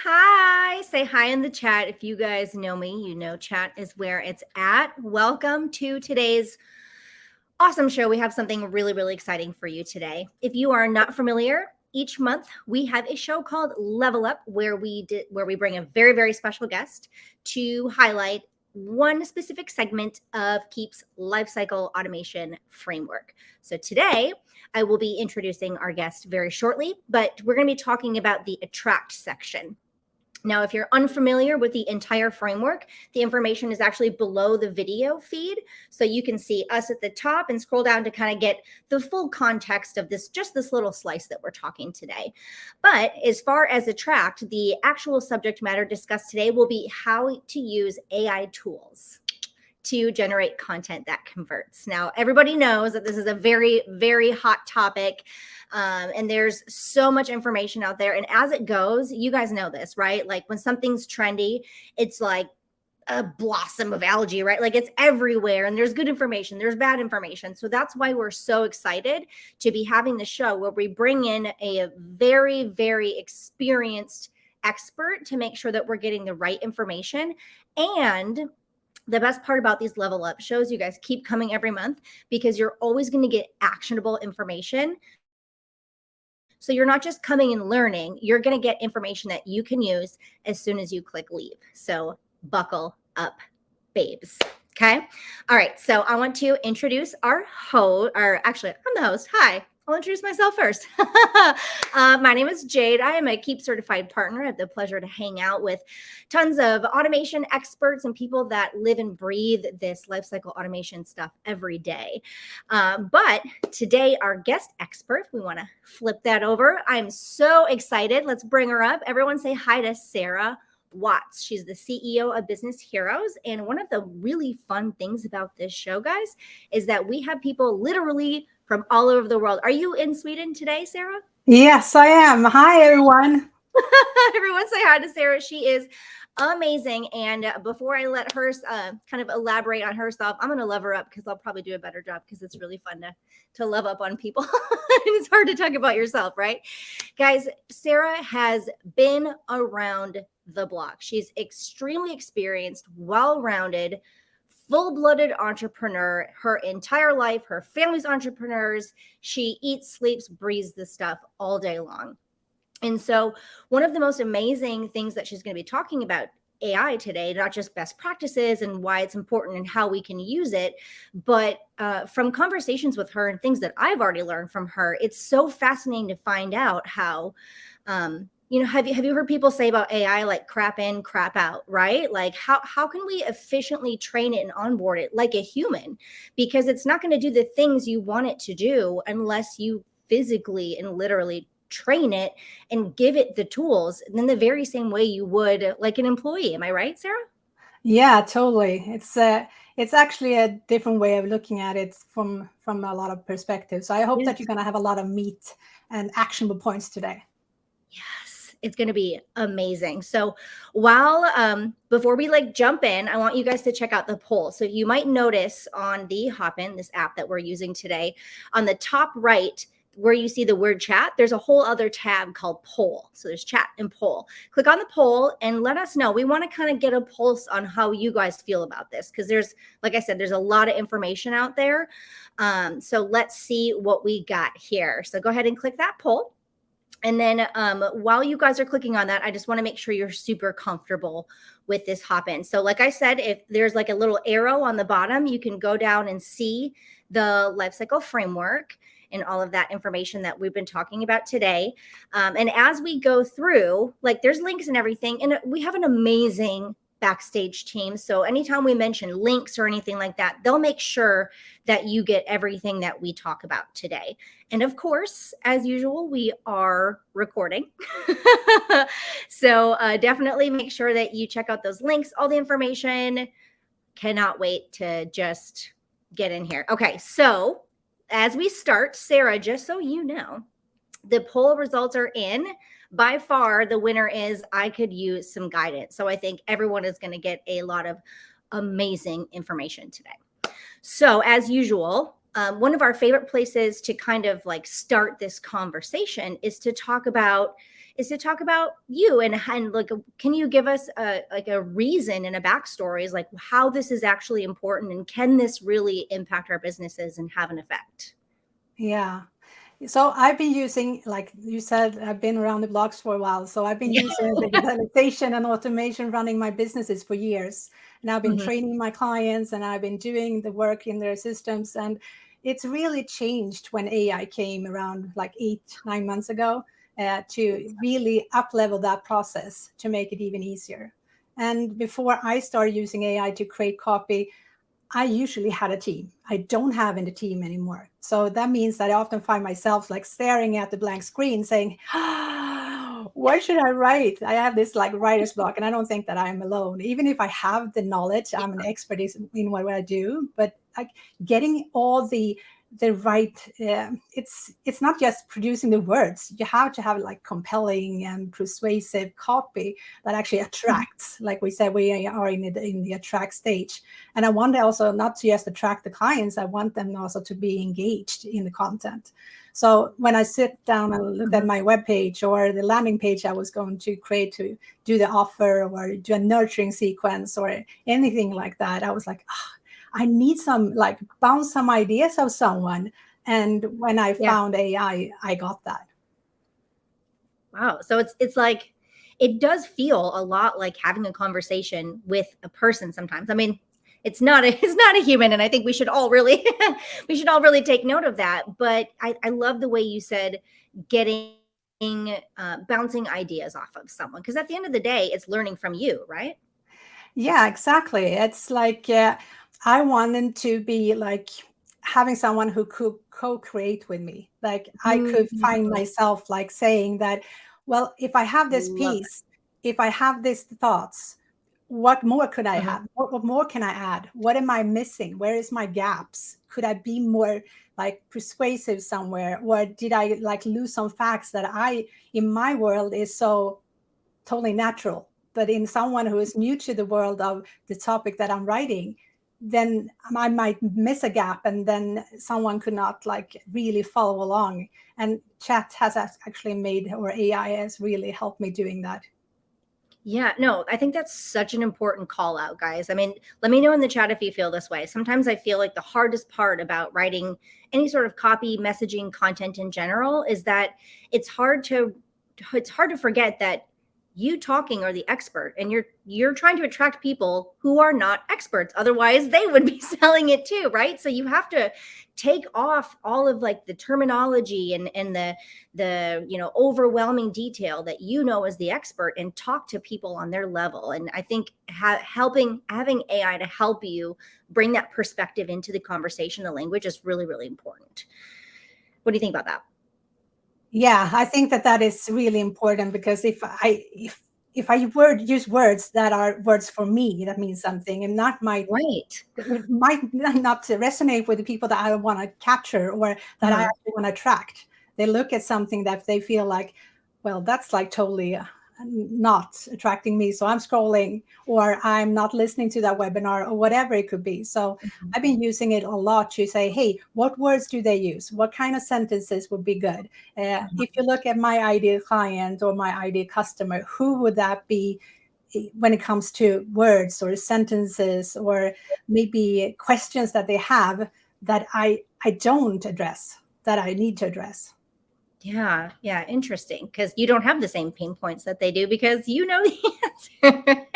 hi. Say hi in the chat. If you guys know me, you know chat is where it's at. Welcome to today's awesome show. We have something really, really exciting for you today. If you are not familiar, each month we have a show called Level Up where we bring a very, very special guest to highlight one specific segment of Keap's lifecycle automation framework. So today I will be introducing our guest very shortly, but we're going to be talking about the attract section. Now, if you're unfamiliar with the entire framework, the information is actually below the video feed. So you can see us at the top and scroll down to kind of get the full context of just this little slice that we're talking today. But as far as attract, the actual subject matter discussed today will be how to use AI tools to generate content that converts. Now, everybody knows that this is a very, very hot topic, and there's so much information out there. And as it goes, you guys know this, right? Like when something's trendy, it's like a blossom of algae, right? Like it's everywhere, and there's good information, there's bad information. So that's why we're so excited to be having the show where we bring in a very, very experienced expert to make sure that we're getting the right information. And the best part about these level up shows, you guys keep coming every month because you're always going to get actionable information. So you're not just coming and learning, you're going to get information that you can use as soon as you click leave. So buckle up, babes. Okay. All right. So I want to introduce our host, or actually I'm the host. Hi. I'll introduce myself first. My name is Jade. I am a Keap certified partner. I have the pleasure to hang out with tons of automation experts and people that live and breathe this lifecycle automation stuff every day. But today, our guest expert, we want to flip that over. I'm so excited. Let's bring her up. Everyone say hi to Sarah Watts. She's the CEO of Business Heroes. And one of the really fun things about this show, guys, is that we have people literally from all over the world. Are you in Sweden today, Sarah? Yes, I am. Hi, everyone. Everyone say hi to Sarah. She is amazing. And before I let her kind of elaborate on herself, I'm going to love her up because I'll probably do a better job because it's really fun to love up on people. It's hard to talk about yourself, right? Guys, Sarah has been around the block. She's extremely experienced, well-rounded, full-blooded entrepreneur. Her entire life, her family's entrepreneurs. She eats, sleeps, breathes this stuff all day long. And so one of the most amazing things that she's going to be talking about AI today, not just best practices and why it's important and how we can use it, but from conversations with her and things that I've already learned from her, it's so fascinating to find out how, have you heard people say about AI like crap in, crap out, right? Like how can we efficiently train it and onboard it like a human? Because it's not going to do the things you want it to do unless you physically and literally train it and give it the tools in the very same way you would like an employee. Am I right, Sarah? Yeah, totally. It's actually a different way of looking at it from a lot of perspectives. So I hope that you're going to have a lot of meat and actionable points today. Yes, it's going to be amazing. So before we jump in, I want you guys to check out the poll. So you might notice on the Hopin, this app that we're using today, on the top right, where you see the word chat, there's a whole other tab called poll. So there's chat and poll. Click on the poll and let us know. We want to kind of get a pulse on how you guys feel about this because like I said, there's a lot of information out there. So let's see what we got here. So go ahead and click that poll. And then while you guys are clicking on that, I just want to make sure you're super comfortable with this Hopin. So like I said, if there's like a little arrow on the bottom, you can go down and see the lifecycle framework and all of that information that we've been talking about today. And as we go through, there's links and everything, and we have an amazing backstage team. So anytime we mention links or anything like that, they'll make sure that you get everything that we talk about today. And of course, as usual, we are recording. So definitely make sure that you check out those links, all the information. Cannot wait to just get in here. Okay, so as we start, Sarah, just so you know, the poll results are in. By far, the winner is I could use some guidance. So I think everyone is going to get a lot of amazing information today. So as usual, one of our favorite places to kind of like start this conversation is to talk about you and like, can you give us a reason and a backstory is like how this is actually important and can this really impact our businesses and have an effect? Yeah. So I've been using, like you said, I've been around the blocks for a while. So I've been using digitalization and automation running my businesses for years. And I've been Mhm. training my clients and I've been doing the work in their systems. And it's really changed when AI came around like 8, 9 months ago to really up level that process to make it even easier. And before I started using AI to create copy, I usually had a team. I don't have any team anymore. So that means that I often find myself like staring at the blank screen saying, what should I write? I have this like writer's block, and I don't think that I'm alone. Even if I have the knowledge, I'm an expert in what I do, but like getting all the right, it's not just producing the words. You have to have like compelling and persuasive copy that actually attracts. Like we said, we are in the attract stage. And I want also not to just attract the clients, I want them also to be engaged in the content. So when I sit down and look at my webpage or the landing page I was going to create to do the offer or do a nurturing sequence or anything like that, I was like, oh, I need some, like, bounce some ideas of someone. And when I found AI, I got that. Wow. So it's like, it does feel a lot like having a conversation with a person sometimes. I mean, it's not a human, and I think we should all really take note of that. But I love the way you said getting bouncing ideas off of someone, because at the end of the day, it's learning from you, right? Yeah, exactly. It's like I wanted to be like having someone who could co-create with me. Like I could find Mhm. myself like saying that, well, if I have this Love piece, if I have these thoughts, what more could I that. Mhm. have? What more can I add? What am I missing? Where is my gaps? Could I be more like persuasive somewhere? Or did I like lose some facts that I, in my world, is so totally natural? But in someone who is new to the world of the topic that I'm writing, then I might miss a gap and then someone could not like really follow along. And chat has actually made, or AI has really helped me doing that. Yeah, no, I think that's such an important call out, guys. I mean, let me know in the chat if you feel this way. Sometimes I feel like the hardest part about writing any sort of copy, messaging, content in general is that it's hard to forget that you talking are the expert, and you're trying to attract people who are not experts. Otherwise, they would be selling it too, right? So you have to take off all of like the terminology and the overwhelming detail that you know as the expert and talk to people on their level. And I think having AI to help you bring that perspective into the conversation, the language, is really, really important. What do you think about that? Yeah, I think that that is really important, because if I use words that are words for me, that means something, and not my, Right. it might not resonate with the people that I want to capture or that I Mhm. actually want to attract. They look at something that they feel like, well, that's like totally not attracting me. So I'm scrolling, or I'm not listening to that webinar, or whatever it could be. So Mhm. I've been using it a lot to say, hey, what words do they use? What kind of sentences would be good? If you look at my ideal client or my ideal customer, who would that be when it comes to words or sentences, or maybe questions that they have that I don't address, that I need to address? Yeah, yeah, interesting. Because you don't have the same pain points that they do because you know the answer.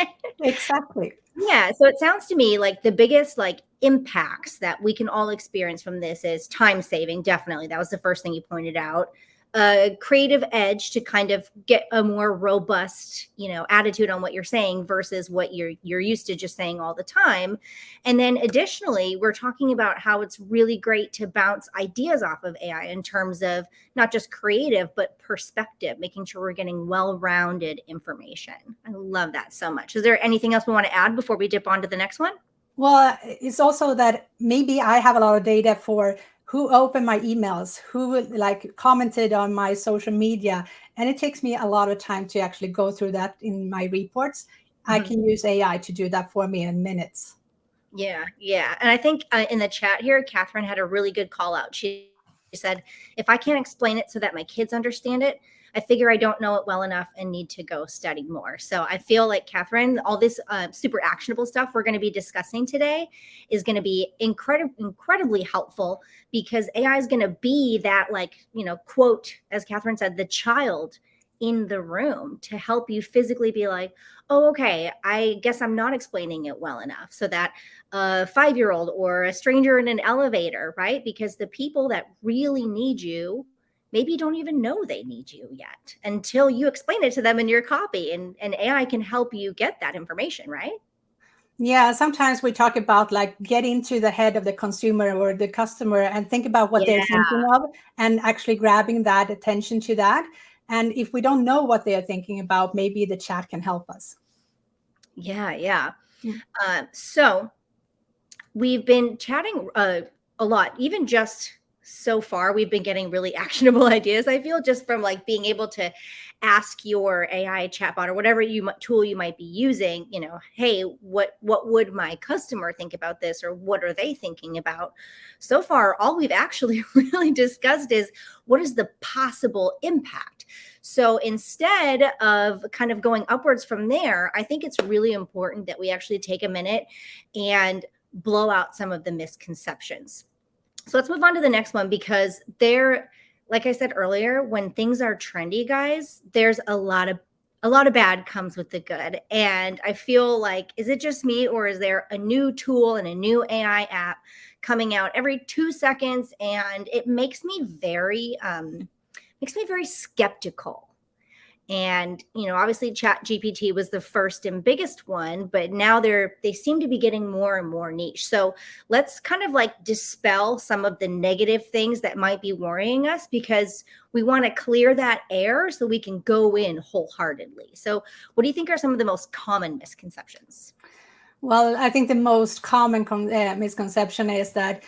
Exactly. Yeah, so it sounds to me like the biggest like impacts that we can all experience from this is time saving. Definitely, that was the first thing you pointed out. A creative edge to kind of get a more robust, attitude on what you're saying versus what you're used to just saying all the time. And then additionally, we're talking about how it's really great to bounce ideas off of AI in terms of not just creative, but perspective, making sure we're getting well-rounded information. I love that so much. Is there anything else we want to add before we dip on to the next one? Well, it's also that maybe I have a lot of data for who opened my emails, who like commented on my social media, and it takes me a lot of time to actually go through that in my reports. I Mhm. can use AI to do that for me in minutes. Yeah, yeah. And I think in the chat here, Catherine had a really good call out. She said, if I can't explain it so that my kids understand it, I figure I don't know it well enough and need to go study more. So I feel like, Catherine, all this super actionable stuff we're going to be discussing today is going to be incredibly helpful, because AI is going to be that, like, quote, as Catherine said, the child in the room to help you physically be like, oh, okay, I guess I'm not explaining it well enough, so that a 5-year-old or a stranger in an elevator, right? Because the people that really need you maybe don't even know they need you yet until you explain it to them in your copy, and AI can help you get that information, right? Yeah, sometimes we talk about like get into the head of the consumer or the customer and think about what they're Yeah, thinking of, and actually grabbing that attention to that. And if we don't know what they're thinking about, maybe the chat can help us. yeah, yeah. Mm. So we've been chatting a lot, even just so far. We've been getting really actionable ideas, I feel, just from like being able to ask your AI chatbot or whatever tool you might be using, hey, what would my customer think about this, or what are they thinking about? So far, all we've actually really discussed is what is the possible impact. So instead of kind of going upwards from there, I think it's really important that we actually take a minute and blow out some of the misconceptions. So let's move on to the next one, because like I said earlier, when things are trendy, guys, there's a lot of bad comes with the good. And I feel like, is it just me, or is there a new tool and a new AI app coming out every 2 seconds, and it makes me very skeptical. And obviously Chat GPT was the first and biggest one, but now they seem to be getting more and more niche. So let's kind of like dispel some of the negative things that might be worrying us, because we want to clear that air so we can go in wholeheartedly. So what do you think are some of the most common misconceptions? Well, I think the most common misconception is that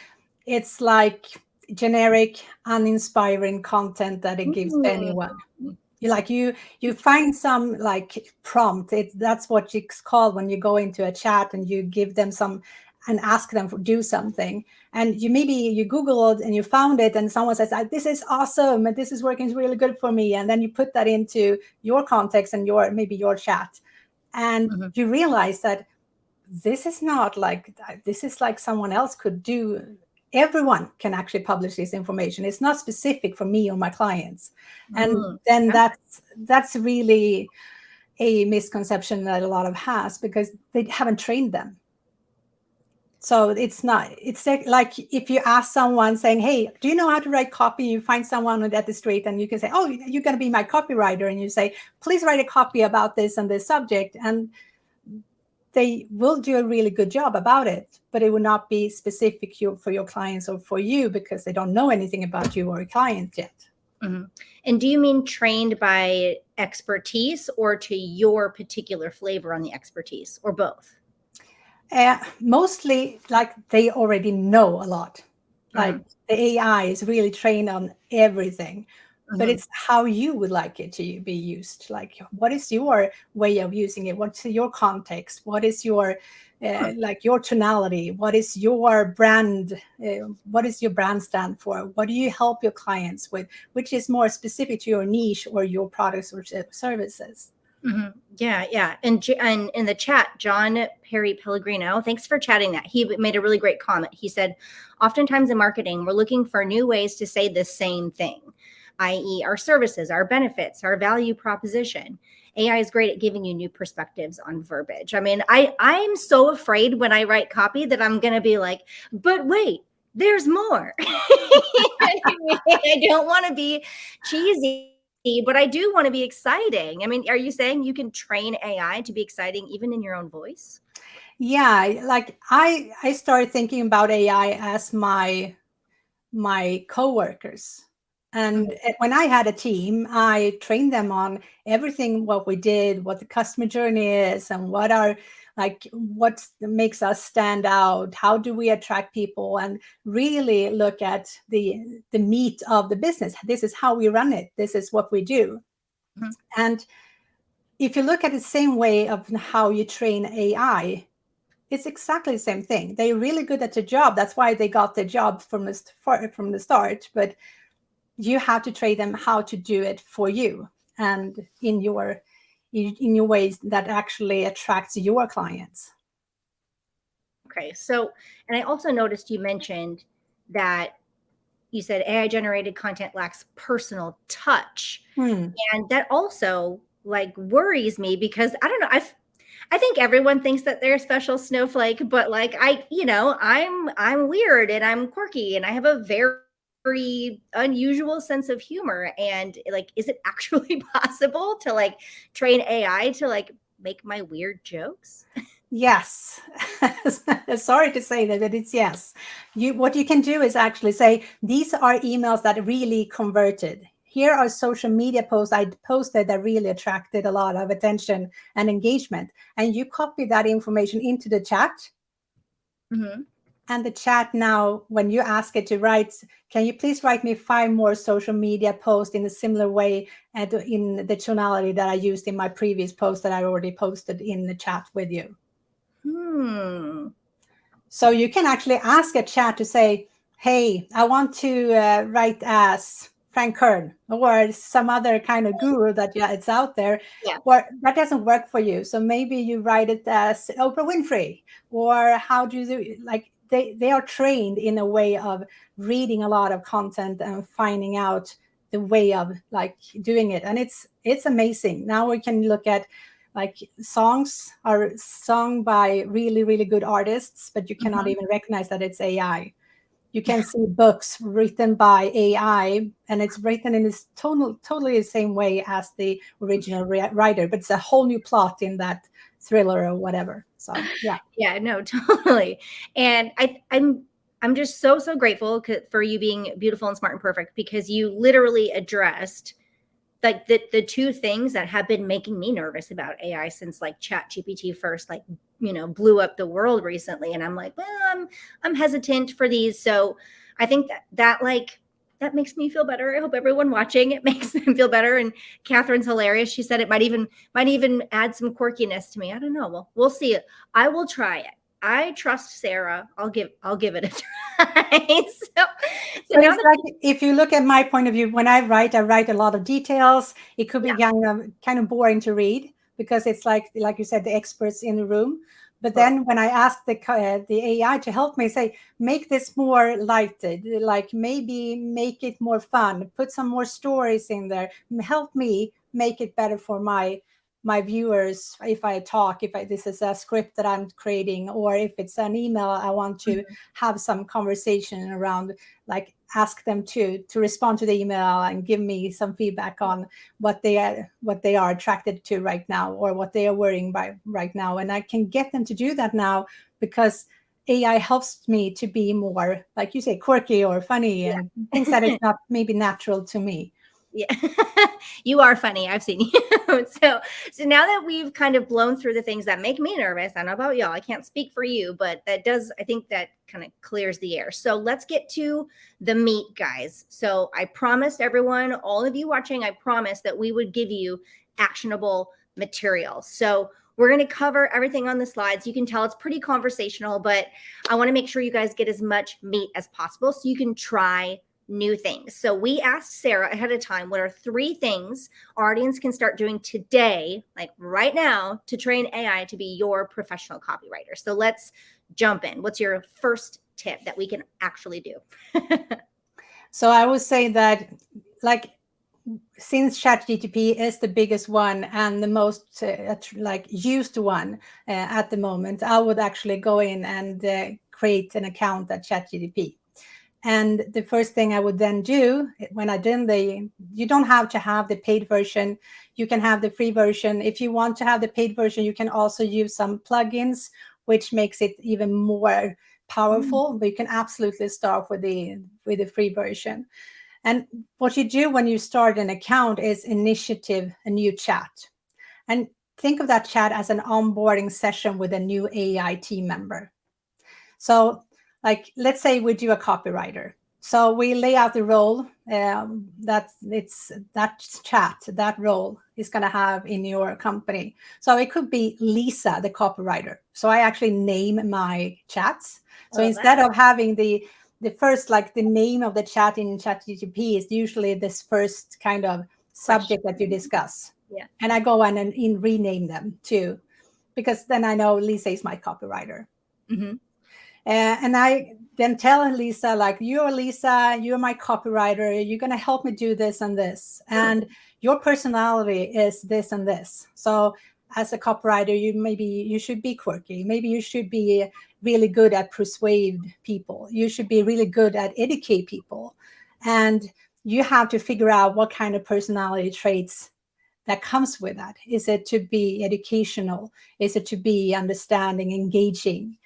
it's like generic, uninspiring content that it gives to anyone. You find some like prompt. That's what it's called when you go into a chat and you give them some and ask them to do something. And you Google it and you found it, and someone says, "This is awesome, and this is working really good for me." And then you put that into your context and maybe your chat, and you realize that this is not like this is like someone else could do. Everyone can actually publish this information. It's not specific for me or my clients. And then that's really a misconception that a lot of has, because they haven't trained them. So it's like if you ask someone saying, hey, do you know how to write copy? You find someone at the street and you can say, oh, you're going to be my copywriter. And you say, please write a copy about this and this subject. And they will do a really good job about it, but it will not be specific for your clients or for you, because they don't know anything about you or your client yet. Mm-hmm. And do you mean trained by expertise, or to your particular flavor on the expertise, or both? Mostly like they already know a lot. Like the AI is really trained on everything. But it's how you would like it to be used. Like, what is your way of using it? What's your context? What is your like your tonality? What is your brand? What does your brand stand for? What do you help your clients with? Which is more specific to your niche or your products or services? Yeah, yeah. And in the chat, John Perry Pellegrino, thanks for chatting that. He made a really great comment. He said, oftentimes in marketing, we're looking for new ways to say the same thing, i.e. our services, our benefits, our value proposition. AI is great at giving you new perspectives on verbiage. I mean, I'm so afraid when I write copy that I'm going to be like, but wait, there's more. I don't want to be cheesy, but I do want to be exciting. I mean, are you saying you can train AI to be exciting even in your own voice? Yeah, like I started thinking about AI as my coworkers. And when I had a team, I trained them on everything, what we did, what the customer journey is, and what makes us stand out. How do we attract people, and really look at the meat of the business. This is how we run it. This is what we do. And if you look at the same way of how you train AI, it's exactly the same thing. They're really good at the job. That's why they got the job from the start. But you have to train them how to do it for you and in your ways that actually attracts your clients. Okay. So, and I also noticed you mentioned that you said AI generated content lacks personal touch. And that also like worries me because I don't know, I think everyone thinks that they're a special snowflake, but like I'm weird and I'm quirky and I have a very unusual sense of humor. And like, is it actually possible to like train AI to like make my weird jokes? Yes. Sorry to say that, but it's yes. What you can do is actually say, these are emails that really converted. Here are social media posts I posted that really attracted a lot of attention and engagement. And you copy that information into the chat. Mm-hmm. And the chat now, when you ask it to write, can you please write me 5 more social media posts in a similar way and in the tonality that I used in my previous post that I already posted in the chat with you. So you can actually ask a chat to say, hey, I want to write as Frank Kern or some other kind of guru that it's out there. Yeah. Or that doesn't work for you. So maybe you write it as Oprah Winfrey, or how do you like they are trained in a way of reading a lot of content and finding out the way of like doing it. And it's amazing. Now we can look at like songs are sung by really, really good artists, but you cannot even recognize that it's AI. You can see books written by AI, and it's written in this totally the same way as the original writer, but it's a whole new plot in that thriller or whatever. So yeah. Yeah, no, totally. And I'm just so grateful for you being beautiful and smart and perfect, because you literally addressed like the two things that have been making me nervous about AI since like ChatGPT first like blew up the world recently. And I'm like, well, I'm hesitant for these. So I think that that makes me feel better. I hope everyone watching it makes them feel better. And Catherine's hilarious. She said it might even add some quirkiness to me. I don't know. Well, we'll see it. I will try it. I trust Sarah. I'll give it a try. So now it's like, if you look at my point of view, when I write a lot of details. It could be kind of boring to read because it's like you said, the experts in the room. But then when I ask the AI to help me, say, make this more lighted, like maybe make it more fun, put some more stories in there, help me make it better for my viewers. If I talk, this is a script that I'm creating, or if it's an email, I want to have some conversation around, like ask them to respond to the email and give me some feedback on what they are attracted to right now, or what they are worrying by right now. And I can get them to do that now because AI helps me to be more, like you say, quirky or funny and things that is not maybe natural to me. Yeah, you are funny. I've seen you. So now that we've kind of blown through the things that make me nervous, I don't know about y'all, I can't speak for you, but I think that kind of clears the air. So let's get to the meat, guys. So I promised everyone, all of you watching, I promised that we would give you actionable material. So we're going to cover everything on the slides. You can tell it's pretty conversational, but I want to make sure you guys get as much meat as possible so you can try new things. So we asked Sarah ahead of time, what are 3 things our audience can start doing today, like right now, to train AI to be your professional copywriter? So let's jump in. What's your first tip that we can actually do? So I would say that, like, since ChatGPT is the biggest one and the most used one at the moment, I would actually go in and create an account at ChatGPT. And the first thing I would then do when I did you don't have to have the paid version. You can have the free version. If you want to have the paid version, you can also use some plugins, which makes it even more powerful. But you can absolutely start with the free version. And what you do when you start an account is initiate a new chat. And think of that chat as an onboarding session with a new AI team member. So, like, let's say we do a copywriter. So we lay out the role that chat, that role is going to have in your company. So it could be Lisa, the copywriter. So I actually name my chats. So instead of having the first, like the name of the chat in ChatGPT is usually this first kind of subject that you discuss. Yeah. And I go on and rename them too, because then I know Lisa is my copywriter. Mm-hmm. And I then tell Lisa, like, you're Lisa, you're my copywriter, you're going to help me do this and this. And your personality is this and this. So as a copywriter, you should be quirky. Maybe you should be really good at persuade people. You should be really good at educate people. And you have to figure out what kind of personality traits that comes with that. Is it to be educational? Is it to be understanding, engaging?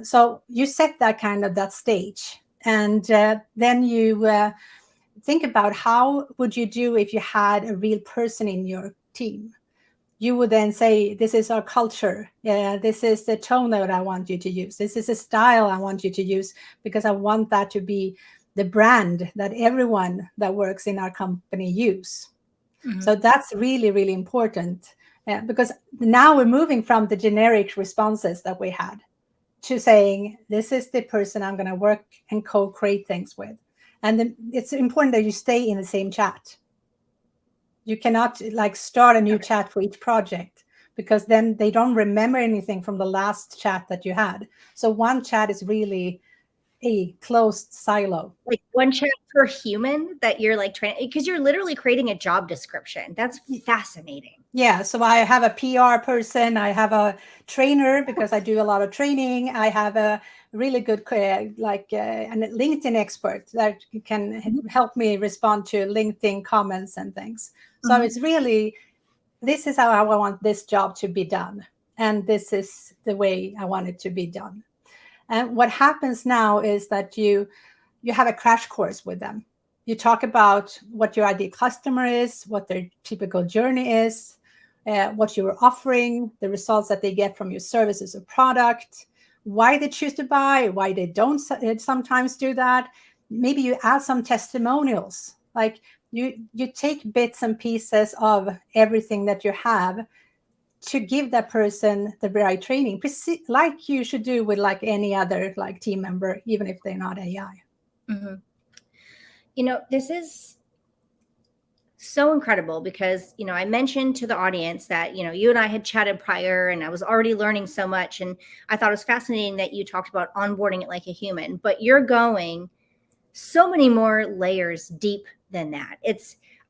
So you set that stage, and then you think about how would you do if you had a real person in your team. You would then say, this is our culture. This is the tone that I want you to use. This is a style I want you to use, because I want that to be the brand that everyone that works in our company use. Mm-hmm. So that's really, really important, because now we're moving from the generic responses that we had to saying, this is the person I'm going to work and co-create things with. And then it's important that you stay in the same chat. You cannot like start a new chat for each project, because then they don't remember anything from the last chat that you had. So one chat is really a closed silo. Like one chat per human that you're like trying, because you're literally creating a job description. That's fascinating. Yeah. So I have a PR person. I have a trainer, because I do a lot of training. I have a really good, a LinkedIn expert that can help me respond to LinkedIn comments and things. So mm-hmm. It's really, this is how I want this job to be done. And this is the way I want it to be done. And what happens now is that you have a crash course with them. You talk about what your ideal customer is, what their typical journey is, what you're offering, the results that they get from your services or product, why they choose to buy, why they don't sometimes do that. Maybe you add some testimonials. Like you take bits and pieces of everything that you have to give that person the right training, like you should do with like any other like team member, even if they're not AI. Mm-hmm. You know, this is so incredible because, you know, I mentioned to the audience that, you know, you and I had chatted prior and I was already learning so much. And I thought it was fascinating that you talked about onboarding it like a human, but you're going so many more layers deep than that.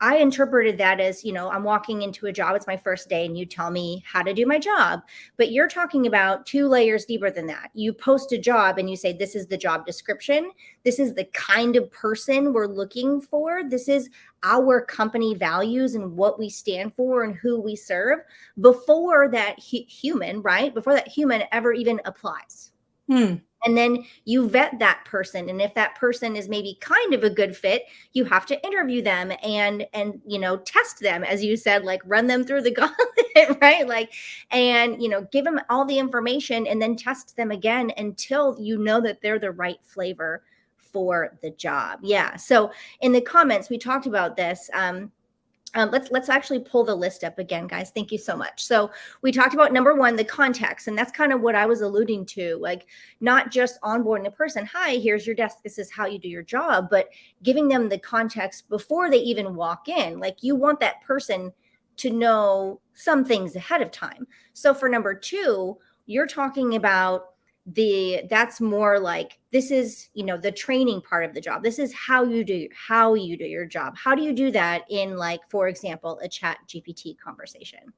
I interpreted that as, you know, I'm walking into a job, it's my first day and you tell me how to do my job, but you're talking about 2 layers deeper than that. You post a job and you say, this is the job description. This is the kind of person we're looking for. This is our company values and what we stand for and who we serve before that human, right? Before that human ever even applies. And then you vet that person. And if that person is maybe kind of a good fit, you have to interview them and, you know, test them, as you said, like run them through the gauntlet, right? Like, and, you know, give them all the information and then test them again until you know that they're the right flavor for the job. Yeah. So in the comments, we talked about this. Let's actually pull the list up again, guys. Thank you so much. So we talked about number 1, the context, and that's kind of what I was alluding to, like not just onboarding the person. Hi, here's your desk. This is how you do your job, but giving them the context before they even walk in. Like you want that person to know some things ahead of time. So for number 2, you're talking about that's more like, this is, you know, the training part of the job. This is how you do your job. How do you do that in, like, for example, a chat GPT conversation?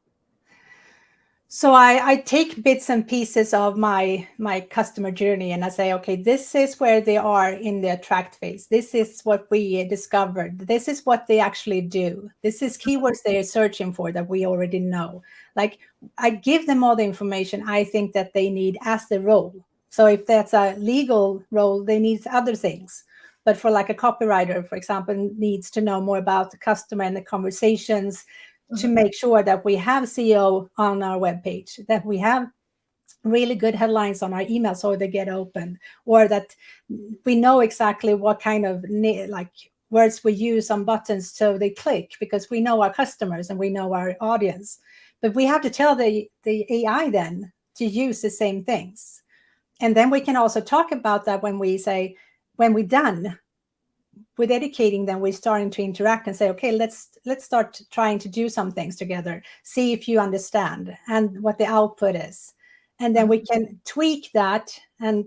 So I take bits and pieces of my customer journey and I say, okay, this is where they are in the attract phase. This is what we discovered. This is what they actually do. This is keywords they're searching for that we already know. Like I give them all the information I think that they need as the role. So if that's a legal role, they need other things. But for like a copywriter, for example, needs to know more about the customer and the conversations to make sure that we have SEO on our webpage, that we have really good headlines on our email so they get open, or that we know exactly what kind of like words we use on buttons so they click, because we know our customers and we know our audience. But we have to tell the AI then to use the same things. And then we can also talk about that when we're done with educating them, we're starting to interact and say, okay, let's start trying to do some things together, see if you understand and what the output is. And then we can tweak that. And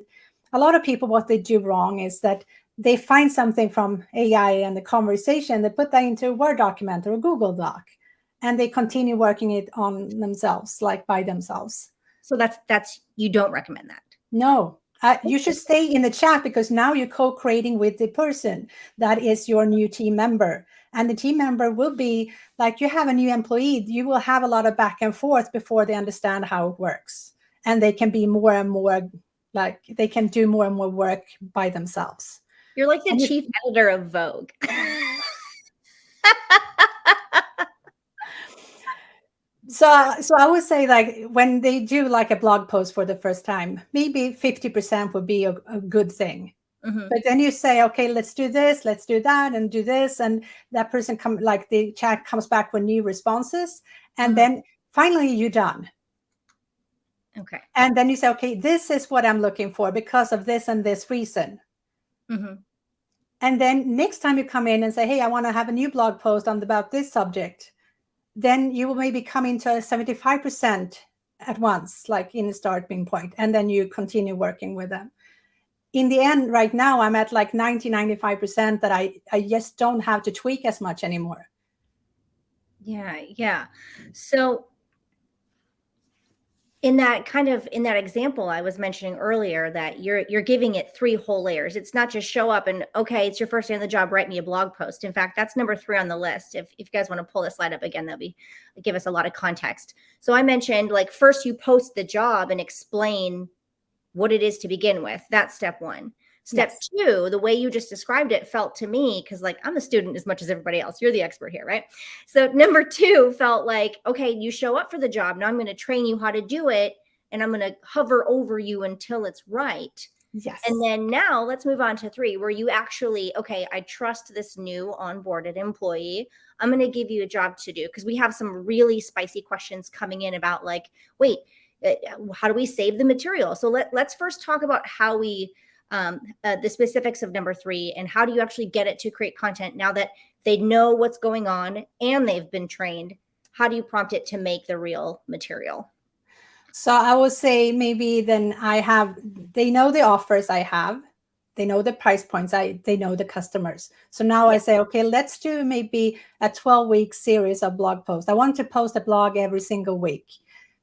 a lot of people, what they do wrong is that they find something from AI and the conversation, they put that into a Word document or a Google Doc, and they continue working it on themselves, like by themselves. So that's you don't recommend that? No. You should stay in the chat, because now you're co-creating with the person that is your new team member. And the team member will be like, you have a new employee, you will have a lot of back and forth before they understand how it works. And they can be more and more, like they can do more and more work by themselves. You're like the chief editor of Vogue. So I would say, like, when they do like a blog post for the first time, maybe 50% would be a good thing. But then you say, okay, let's do this, let's do that, and do this. And that person like the chat comes back with new responses. And then finally you're done. Okay. And then you say, okay, this is what I'm looking for because of this and this reason. And then next time you come in and say, hey, I want to have a new blog post about this subject, then you will maybe come into a 75% at once, like in the starting point, and then you continue working with them. In the end, right now, I'm at like 90-95% that I just don't have to tweak as much anymore. Yeah. So in that example I was mentioning earlier, that you're giving it 3 whole layers. It's not just show up and, okay, it's your first day on the job, write me a blog post. In fact, that's number 3 on the list. If you guys want to pull this slide up again, that'll give us a lot of context. So I mentioned, like, first you post the job and explain what it is to begin with. That's step 1. Step 2, the way you just described it felt to me, because like I'm a student as much as everybody else. You're the expert here, right? So number 2 felt like, okay, you show up for the job. Now I'm going to train you how to do it, and I'm going to hover over you until it's right. Yes. And then now let's move on to 3, where you actually, okay, I trust this new onboarded employee. I'm going to give you a job to do, because we have some really spicy questions coming in about, like, wait, how do we save the material? So let's first talk about how we the specifics of number 3, and how do you actually get it to create content now that they know what's going on and they've been trained? How do you prompt it to make the real material? So I would say maybe then they know the offers I have, they know the price points, they know the customers. So now I say, okay, let's do maybe a 12-week series of blog posts. I want to post a blog every single week,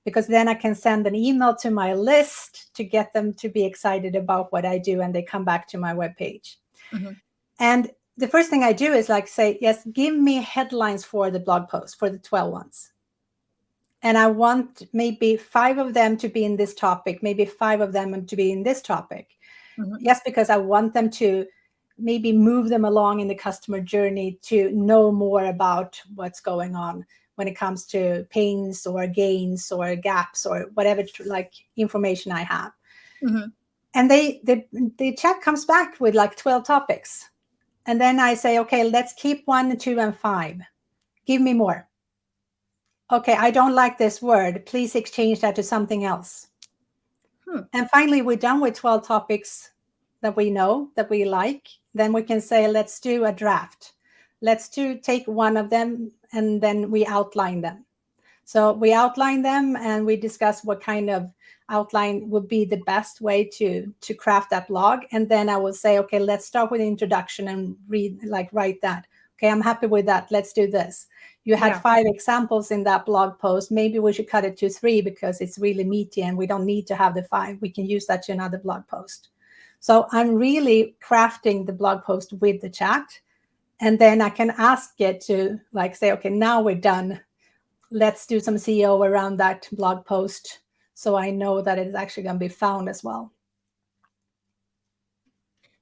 because then I can send an email to my list to get them to be excited about what I do, and they come back to my webpage. And the first thing I do is like say, yes, give me headlines for the blog post for the 12 ones. And I want maybe 5 of them to be in this topic, maybe 5 of them to be in this topic. Yes, because I want them to maybe move them along in the customer journey to know more about what's going on when it comes to pains or gains or gaps or whatever like information I have. And the chat comes back with like 12 topics. And then I say, okay, let's keep 1, 2, and 5. Give me more. Okay, I don't like this word. Please exchange that to something else. And finally, we're done with 12 topics that we know, that we like. Then we can say, let's do a draft. Let's take 1 of them, and then we outline them. So we outline them and we discuss what kind of outline would be the best way to craft that blog. And then I will say, okay, let's start with the introduction and write that. Okay, I'm happy with that. Let's do this. You had 5 examples in that blog post. Maybe we should cut it to 3 because it's really meaty and we don't need to have the 5. We can use that to another blog post. So I'm really crafting the blog post with the chat. And then I can ask it to like say, okay, now we're done. Let's do some SEO around that blog post, so I know that it is actually going to be found as well.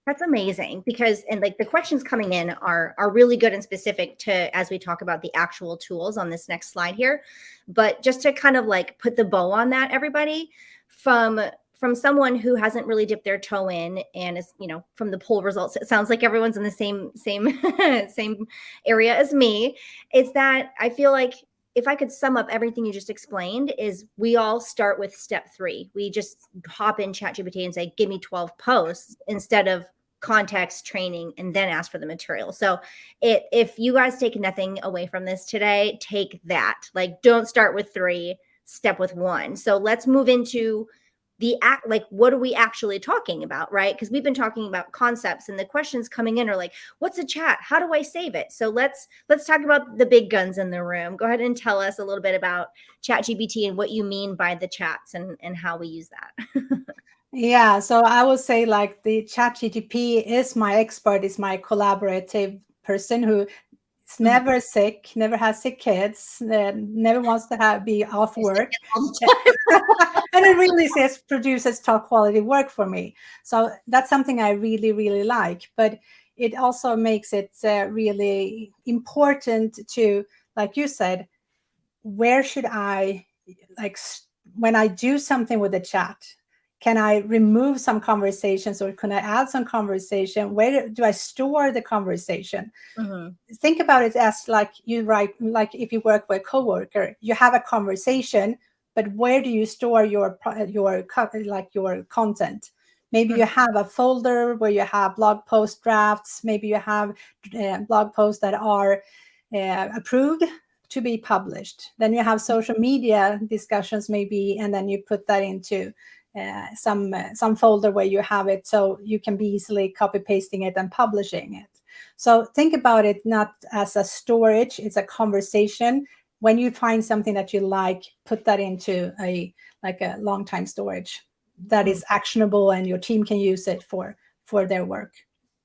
That's amazing, because like the questions coming in are really good and specific to, as we talk about the actual tools on this next slide here. But just to kind of like put the bow on that, everybody, from someone who hasn't really dipped their toe in and is, from the poll results, it sounds like everyone's in the same same area as me. It's that I feel like if I could sum up everything you just explained, is we all start with step 3. We just hop in ChatGPT and say, give me 12 posts instead of context, training, and then ask for the material. So if you guys take nothing away from this today, take that. Like, don't start with 3, step with 1. So let's move into the act, like, what are we actually talking about, right? Because we've been talking about concepts, and the questions coming in are like, what's a chat? How do I save it? So let's talk about the big guns in the room. Go ahead and tell us a little bit about ChatGPT and what you mean by the chats and how we use that. Yeah, so I would say like the ChatGPT is my expert, is my collaborative person who is never sick, never has sick kids, never wants to be off work. And it really produces top quality work for me. So that's something I really, really like. But it also makes it really important to, like you said, where should I, like, when I do something with the chat, can I remove some conversations or can I add some conversation? Where do I store the conversation? Think about it as like you write, like if you work with a coworker, you have a conversation, but where do you store your content? Maybe you have a folder where you have blog post drafts. Maybe you have blog posts that are approved to be published. Then you have social media discussions maybe, and then you put that into some folder where you have it so you can be easily copy pasting it and publishing it. So think about it not as a storage, it's a conversation. When you find something that you like, put that into a long time storage that is actionable and your team can use it for their work.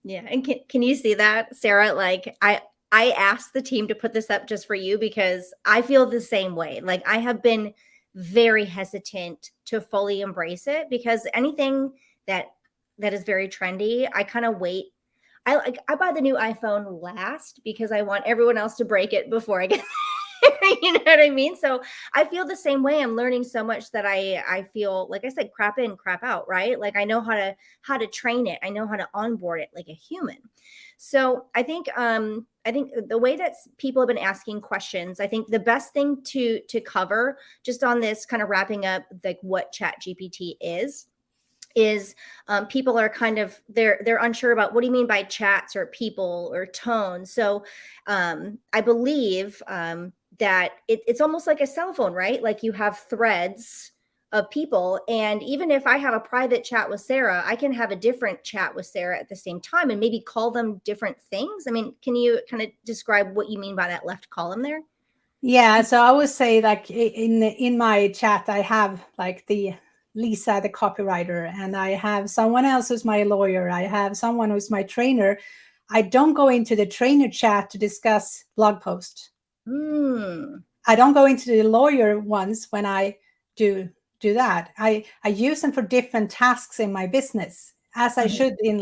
Yeah. And can you see that, Sarah? Like I asked the team to put this up just for you because I feel the same way. Like, I have been very hesitant to fully embrace it because anything that is very trendy, I kind of wait. I buy the new iPhone last because I want everyone else to break it before I get you know what I mean? So I feel the same way. I'm learning so much that I feel, like I said, crap in, crap out, right? Like, I know how to train it. I know how to onboard it like a human. So I think the way that people have been asking questions, I think the best thing to cover just on this, kind of wrapping up like what Chat GPT is people are kind of they're unsure about, what do you mean by chats or people or tone? So I believe that it's almost like a cell phone, right? Like, you have threads of people, and even if I have a private chat with Sarah, I can have a different chat with Sarah at the same time and maybe call them different things. I mean, can you kind of describe what you mean by that left column there? Yeah, so I would say, like, in my chat, I have like the Lisa, the copywriter, and I have someone else who's my lawyer. I have someone who's my trainer. I don't go into the trainer chat to discuss blog posts. I don't go into the lawyer ones when I do that. I use them for different tasks in my business, as I should in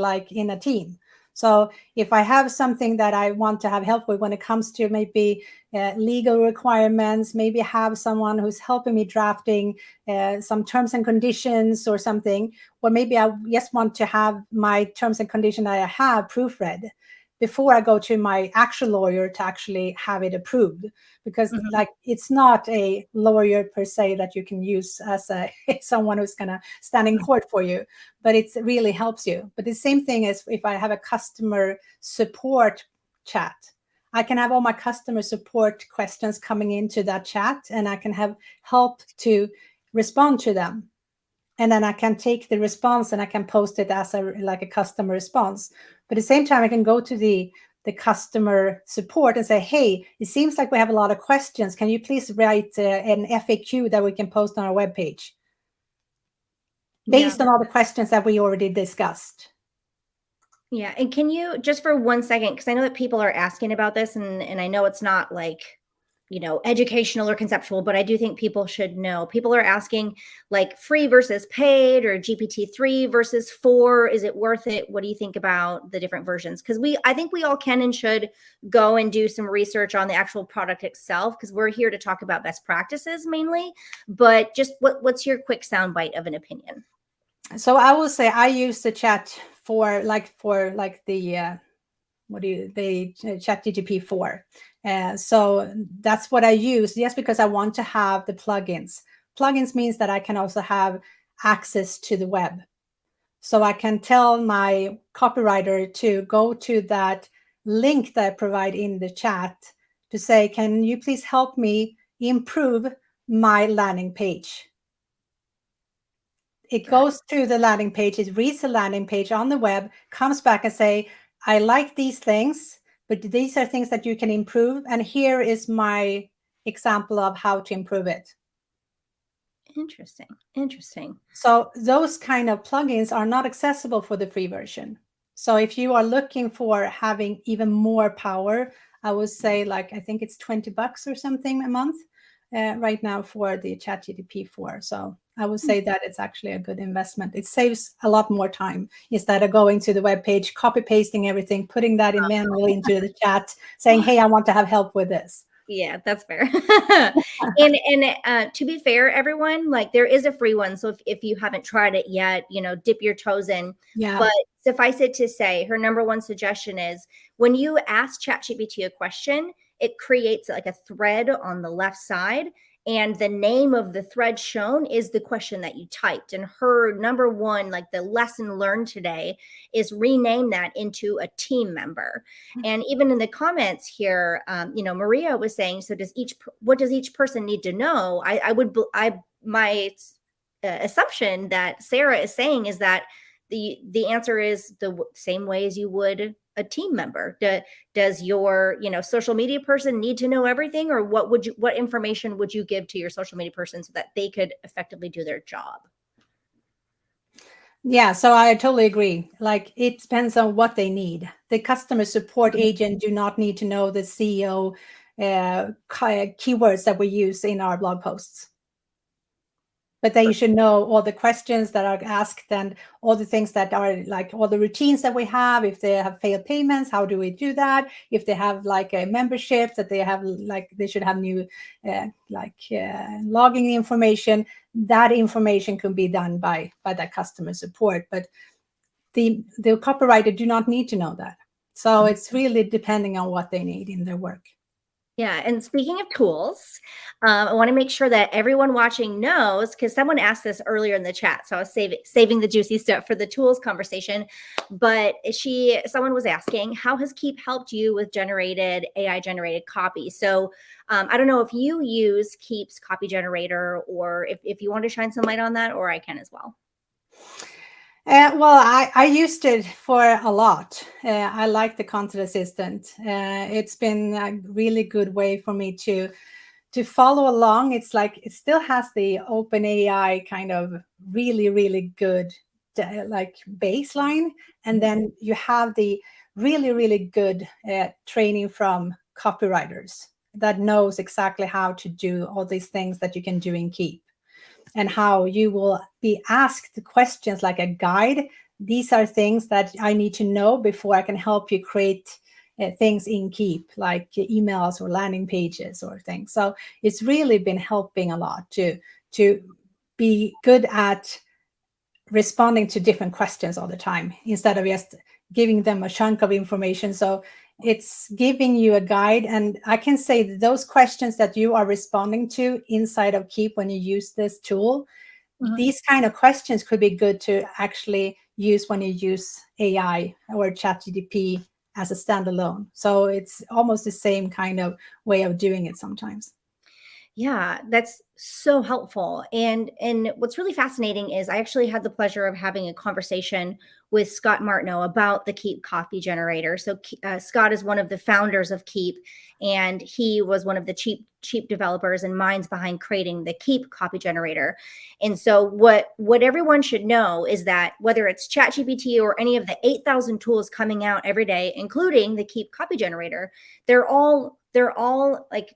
a team. So if I have something that I want to have help with when it comes to maybe legal requirements, maybe have someone who's helping me drafting some terms and conditions or something, or maybe I just want to have my terms and conditions that I have proofread before I go to my actual lawyer to actually have it approved, because like, it's not a lawyer per se that you can use as someone who's gonna stand in court for you, but it really helps you. But the same thing as if I have a customer support chat, I can have all my customer support questions coming into that chat, and I can have help to respond to them. And then I can take the response and I can post it as a customer response. But at the same time, I can go to the customer support and say, hey, it seems like we have a lot of questions. Can you please write an FAQ that we can post on our webpage based on all the questions that we already discussed? Yeah. And can you, just for 1 second, because I know that people are asking about this, and I know it's not like, educational or conceptual, but I do think people should know. People are asking like free versus paid or GPT-3 versus 4. Is it worth it? What do you think about the different versions? Because I think we all can and should go and do some research on the actual product itself, because we're here to talk about best practices mainly. But just what's your quick soundbite of an opinion? So I will say I use the chat for the chat GTP 4. So that's what I use, just because I want to have the plugins. Plugins means that I can also have access to the web. So I can tell my copywriter to go to that link that I provide in the chat to say, can you please help me improve my landing page? It goes to the landing page, it reads the landing page on the web, comes back and say, I like these things, but these are things that you can improve. And here is my example of how to improve it. Interesting. So those kind of plugins are not accessible for the free version. So if you are looking for having even more power, I would say, like, I think it's $20 or something a month right now for the ChatGPT 4. So I would say that it's actually a good investment. It saves a lot more time instead of going to the web page, copy pasting everything, putting that in manually into the chat, saying, hey, I want to have help with this. Yeah, that's fair. and to be fair, everyone, like, there is a free one. So if you haven't tried it yet, dip your toes in. Yeah. But suffice it to say, her number one suggestion is when you ask ChatGPT a question, it creates like a thread on the left side. And the name of the thread shown is the question that you typed. And her number one, like the lesson learned today, is rename that into a team member. And even in the comments here, Maria was saying, so what does each person need to know? My assumption that Sarah is saying is that the answer is the same way as you would a team member. Does your social media person need to know everything, or what information would you give to your social media person so that they could effectively do their job? Yeah, so I totally agree. Like, it depends on what they need. The customer support agent do not need to know the CEO keywords that we use in our blog posts. But they should know all the questions that are asked and all the things that are like all the routines that we have. If they have failed payments, how do we do that? If they have like a membership that they have, like they should have new logging information. That information can be done by that customer support. But the copywriter do not need to know that. So it's really depending on what they need in their work. Yeah. And speaking of tools, I want to make sure that everyone watching knows, because someone asked this earlier in the chat. So I was saving the juicy stuff for the tools conversation. But someone was asking, how has Keap helped you with AI generated copy? So I don't know if you use Keap's copy generator, or if you want to shine some light on that, or I can as well. Well, I used it for a lot. I like the content assistant. It's been a really good way for me to follow along. It's like it still has the OpenAI kind of really, really good like baseline, and then you have the really, really good training from copywriters that knows exactly how to do all these things that you can do in Keap. And how you will be asked questions like a guide. These are things that I need to know before I can help you create things in Keap, like emails or landing pages or things. So it's really been helping a lot to be good at responding to different questions all the time, instead of just giving them a chunk of information. So it's giving you a guide. And I can say that those questions that you are responding to inside of Keap when you use this tool, these kind of questions could be good to actually use when you use AI or ChatGPT as a standalone. So it's almost the same kind of way of doing it sometimes. Yeah, that's so helpful. And what's really fascinating is I actually had the pleasure of having a conversation with Scott Martineau about the Keap copy generator. So Scott is one of the founders of Keap, and he was one of the cheap developers and minds behind creating the Keap copy generator. And so what everyone should know is that whether it's ChatGPT or any of the 8,000 tools coming out every day, including the Keap copy generator, they're all like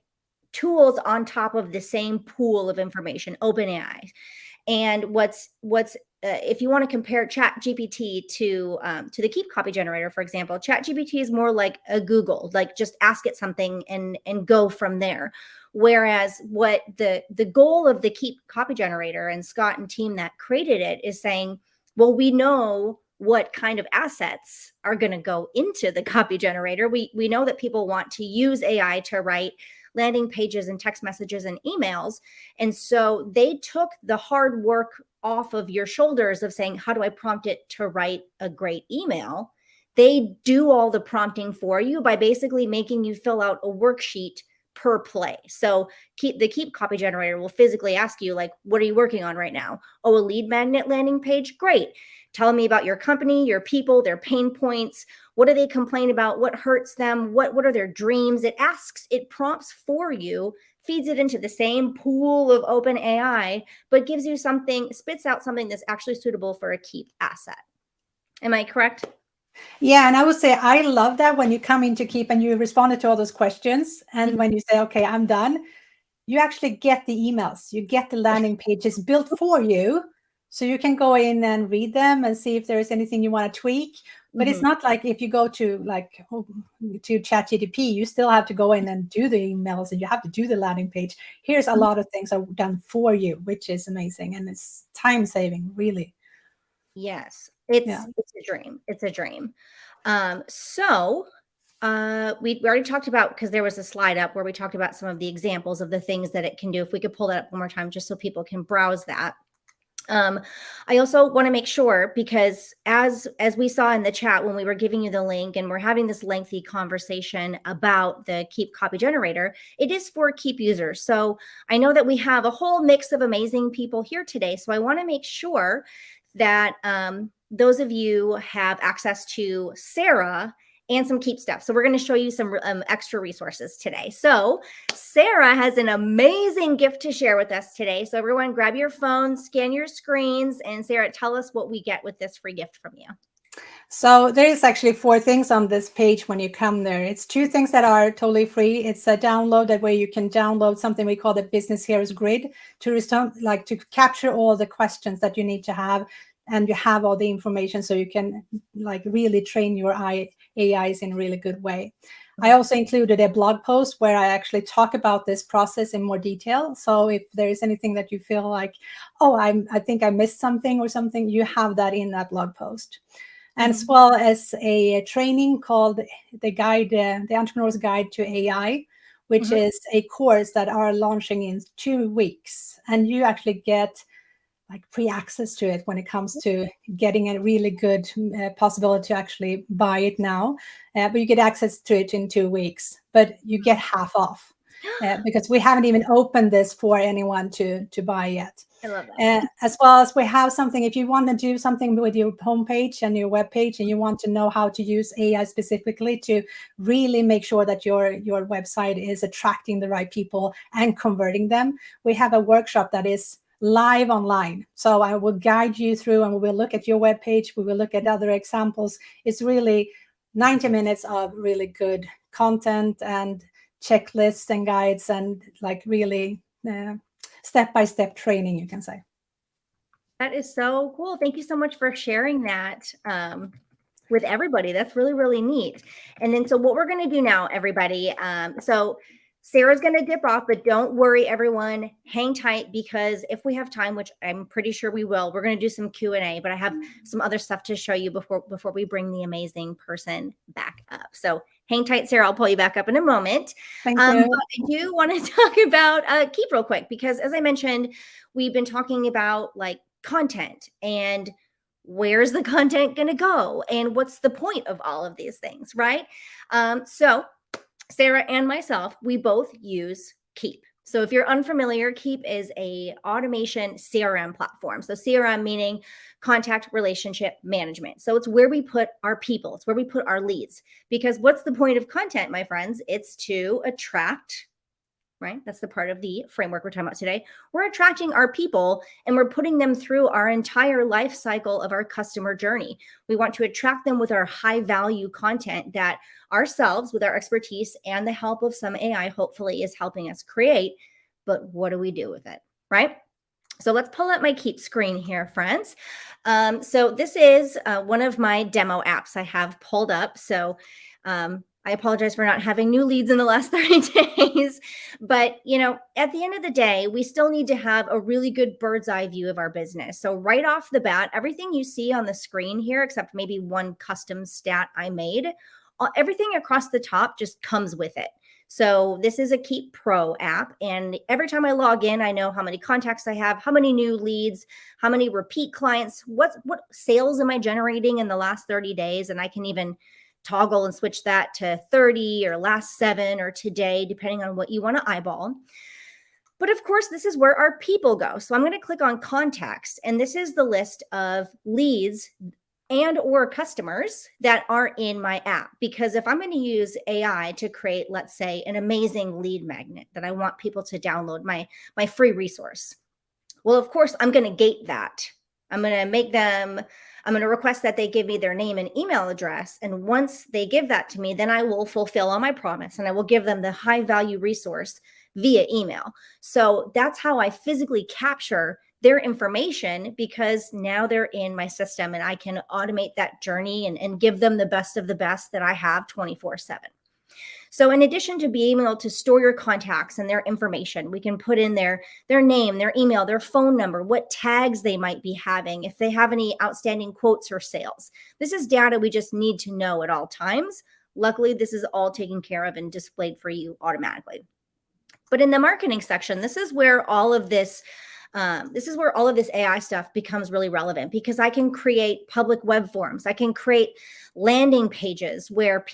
tools on top of the same pool of information, OpenAI. And what's if you want to compare ChatGPT to the Keap copy generator, for example, ChatGPT is more like a Google, like just ask it something and go from there. Whereas what the goal of the Keap copy generator and Scott and team that created it is saying, well, we know what kind of assets are going to go into the copy generator. We know that people want to use AI to write landing pages and text messages and emails. And so they took the hard work off of your shoulders of saying, how do I prompt it to write a great email? They do all the prompting for you by basically making you fill out a worksheet per play. So the Keap copy generator will physically ask you, like, what are you working on right now? Oh, a lead magnet landing page? Great. Tell me about your company, your people, their pain points. What do they complain about? What hurts them? What are their dreams? It prompts for you, feeds it into the same pool of open AI, but gives you something, spits out something that's actually suitable for a Keap asset. Am I correct? Yeah, and I would say I love that when you come into Keap and you responded to all those questions, and when you say, okay, I'm done, you actually get the emails, you get the landing pages built for you, so you can go in and read them and see if there's anything you want to tweak. But it's not like if you go to to ChatGPT, you still have to go in and do the emails and you have to do the landing page. Here's a lot of things are done for you, which is amazing, and it's time saving, really. Yes, it's a dream. It's a dream. So we already talked about, because there was a slide up where we talked about some of the examples of the things that it can do. If we could pull that up one more time, just so people can browse that. I also want to make sure, because as we saw in the chat when we were giving you the link and we're having this lengthy conversation about the Keap copy generator, it is for Keap users. So I know that we have a whole mix of amazing people here today. So I want to make sure that those of you have access to Sarah and some Keap stuff. So we're going to show you some extra resources today. So Sarah has an amazing gift to share with us today. So everyone grab your phones, scan your screens, and Sarah, tell us what we get with this free gift from you. So there is actually 4 things on this page when you come there. It's 2 things that are totally free. It's a download, that way you can download something we call the Business Heroes Grid to capture all the questions that you need to have, and you have all the information so you can really train your AIs in a really good way. I also included a blog post where I actually talk about this process in more detail. So if there is anything that you feel like, oh, I think I missed something or something, you have that in that blog post. And as well as a training called the Entrepreneur's Guide to AI, which is a course that are launching in 2 weeks. And you actually get pre-access to it when it comes to getting a really good possibility to actually buy it now. But you get access to it in 2 weeks, but you get half off because we haven't even opened this for anyone to buy yet. I love that. As well as we have something, if you want to do something with your homepage and your webpage and you want to know how to use AI specifically to really make sure that your website is attracting the right people and converting them, we have a workshop that is live online. So I will guide you through, and we will look at your webpage. We will look at other examples. It's really 90 minutes of really good content and checklists and guides and really step-by-step training, you can say. That is so cool. Thank you so much for sharing that with everybody. That's really, really neat. And then, so what we're going to do now, everybody, so Sarah's going to dip off, but don't worry, everyone. Hang tight, because if we have time, which I'm pretty sure we will, we're going to do some Q&A, but I have some other stuff to show you before we bring the amazing person back up. So hang tight, Sarah. I'll pull you back up in a moment. Thank you. But I do want to talk about Keap real quick, because as I mentioned, we've been talking about content and where's the content going to go and what's the point of all of these things, right? So Sarah and myself, we both use Keap. So if you're unfamiliar, Keap is a automation CRM platform. So CRM meaning contact relationship management. So it's where we put our people. It's where we put our leads. Because what's the point of content, my friends? It's to attract right? That's the part of the framework we're talking about today. We're attracting our people and we're putting them through our entire life cycle of our customer journey. We want to attract them with our high value content that ourselves, with our expertise and the help of some AI, hopefully is helping us create. But what do we do with it, right? So let's pull up my Keap screen here, friends. So this is one of my demo apps I have pulled up. So I apologize for not having new leads in the last 30 days. But, at the end of the day, we still need to have a really good bird's eye view of our business. So right off the bat, everything you see on the screen here, except maybe one custom stat I made, everything across the top just comes with it. So this is a Keap Pro app. And every time I log in, I know how many contacts I have, how many new leads, how many repeat clients, what sales am I generating in the last 30 days. And I can even toggle and switch that to 30 or last 7 or today, depending on what you want to eyeball. But of course, this is where our people go. So I'm going to click on contacts, and this is the list of leads and or customers that are in my app. Because if I'm going to use AI to create, let's say, an amazing lead magnet that I want people to download, my free resource, well, of course, I'm going to gate that. I'm going to request that they give me their name and email address. And once they give that to me, then I will fulfill on my promise and I will give them the high value resource via email. So that's how I physically capture their information, because now they're in my system and I can automate that journey and give them the best of the best that I have 24/7. So in addition to being able to store your contacts and their information, we can put in their name, their email, their phone number, what tags they might be having, if they have any outstanding quotes or sales. This is data we just need to know at all times. Luckily, this is all taken care of and displayed for you automatically. But in the marketing section, this is where all of this AI stuff becomes really relevant, because I can create public web forms. I can create landing pages where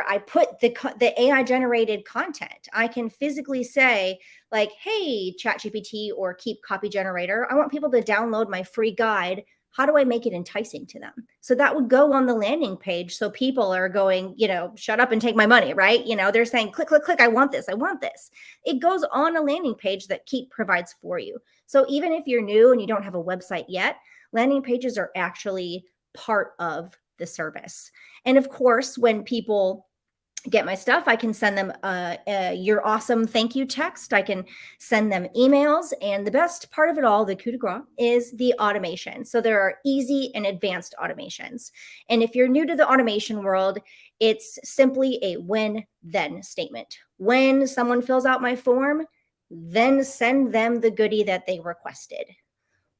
I put the AI generated content. I can physically say, like, hey, ChatGPT or Keap Copy Generator, I want people to download my free guide. How do I make it enticing to them? So that would go on the landing page. So people are going, shut up and take my money, right? They're saying, click, click, click. I want this. I want this. It goes on a landing page that Keap provides for you. So even if you're new and you don't have a website yet, landing pages are actually part of the service. And of course, when people get my stuff, I can send them your awesome thank you text. I can send them emails. And the best part of it all, the coup de grace, is the automation. So there are easy and advanced automations. And if you're new to the automation world, it's simply a when-then statement. When someone fills out my form, then send them the goodie that they requested.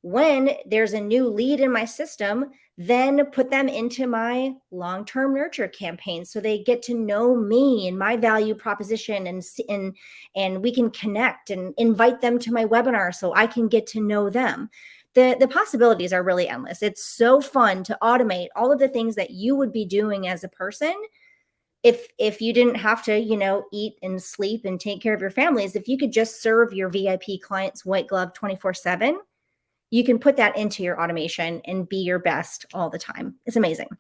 When there's a new lead in my system, then put them into my long-term nurture campaign so they get to know me and my value proposition, and we can connect and invite them to my webinar so I can get to know them. The possibilities are really endless. It's so fun to automate all of the things that you would be doing as a person if you didn't have to, eat and sleep and take care of your families. If you could just serve your VIP clients white glove 24/7, you can put that into your automation and be your best all the time. It's amazing.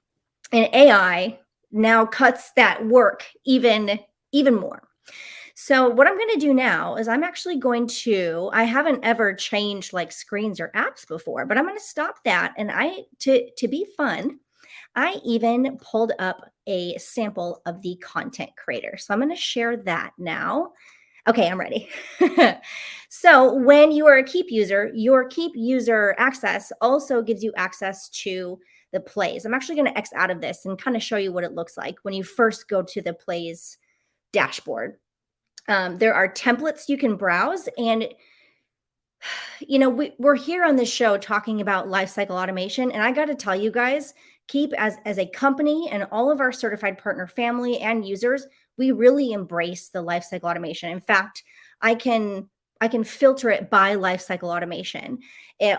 And AI now cuts that work even more. So what I'm going to do now is I'm actually I haven't ever changed like screens or apps before, but I'm going to stop that. And to be fun, I even pulled up a sample of the content creator. So I'm going to share that now. Okay, I'm ready. So when you are a Keap user, your Keap user access also gives you access to the plays. I'm actually going to X out of this and kind of show you what it looks like when you first go to the plays dashboard. There are templates you can browse. And, we're here on this show talking about lifecycle automation. And I got to tell you guys, Keap as a company and all of our certified partner family and users, we really embrace the lifecycle automation. In fact, I can filter it by lifecycle automation.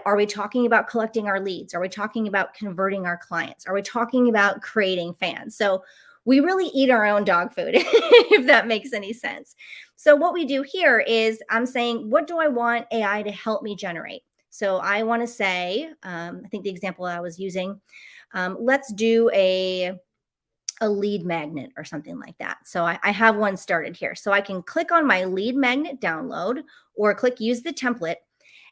Are we talking about collecting our leads? Are we talking about converting our clients? Are we talking about creating fans? So we really eat our own dog food, if that makes any sense. So what we do here is I'm saying, what do I want AI to help me generate? So I want to say, I think the example I was using, let's do a a lead magnet or something like that. So I have one started here. So I can click on my lead magnet download or click use the template.